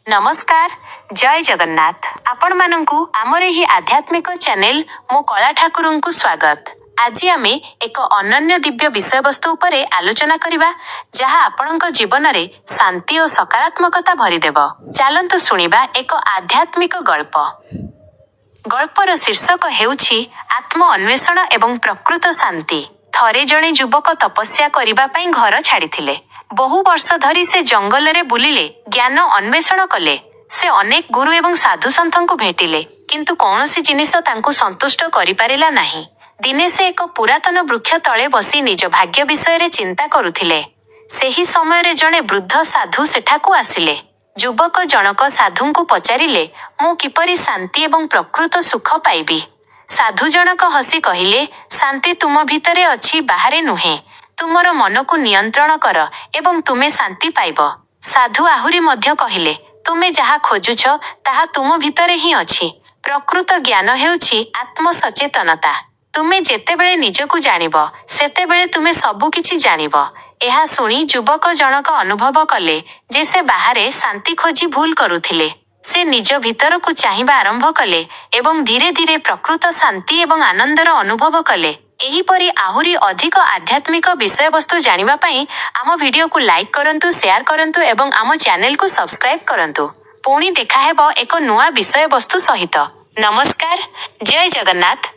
नमस्कार, जय जगन्नाथ। आपण मानंकु आमर ही आध्यात्मिक चैनल मो कला ठाकुर को स्वागत। आज आमे एक अनन्य दिव्य विषय वस्तु उपरे आलोचना करिबा जहा आपणक जीवन रे शांति और सकारात्मकता भरिदेव। चलंतु सुनिबा एक आध्यात्मिक गल्प। गल्पर शीर्षक हेउछि आत्म अन्वेषण एवं प्रकृत शांति। थरे जणे युवक तपस्या करिबा पई घर छाड़िथिले। बहु वर्ष धरी से जंगल रे बुलिले, ज्ञान अन्वेषण कले। से अनेक गुरु एवं साधु संतଙ୍କୁ भेटिले, किंतु कौनसी जिनिस तांकु संतुष्ट करि पारिला नाही। दिने से एक पुरातन वृक्ष तळे बसी निज भाग्य विषय रे चिंता करुथिले। सेही समय रे जणे वृद्ध साधु सेठाकु आसिले। युवक जनक साधुଙ୍କୁ पचारिले, मु किपरि शांति एवं प्रकृत सुख पाइबी। साधु जनक हसी कहिले, शांति तुम भितरे अछि, बाहरे नुहे। तुमर मन को नियंत्रण कर एवं तुमे शांति पाइब। साधु आहुरी मध्य कहिले, तुमे जहा खोजुछ ताहा तुम भितरे ही अछि। प्रकृत ज्ञान हेउछि आत्म सचेतनता। तुमे जेतेबेले निजकु जानिब सेतेबेले तुमे सबु किछि जानिब। एहा सुनी युवक जनक अनुभव कले जे से बाहरे शांति खोजी भूल करुथिले। से निज भीतर को चाहिबा आरंभ कले एवं धीरे धीरे प्रकृत शांति एवं आनंदर अनुभव कले। एहीपरि आहुरी अधिक आध्यात्मिक विषय वस्तु जानिबा पई आम वीडियो को लाइक करंतु, शेयर करंतु एवं आम चैनल को सब्सक्राइब करंतु। पुणी देखा हेबो एक नुआ विषय वस्तु सहित। नमस्कार, जय जगन्नाथ।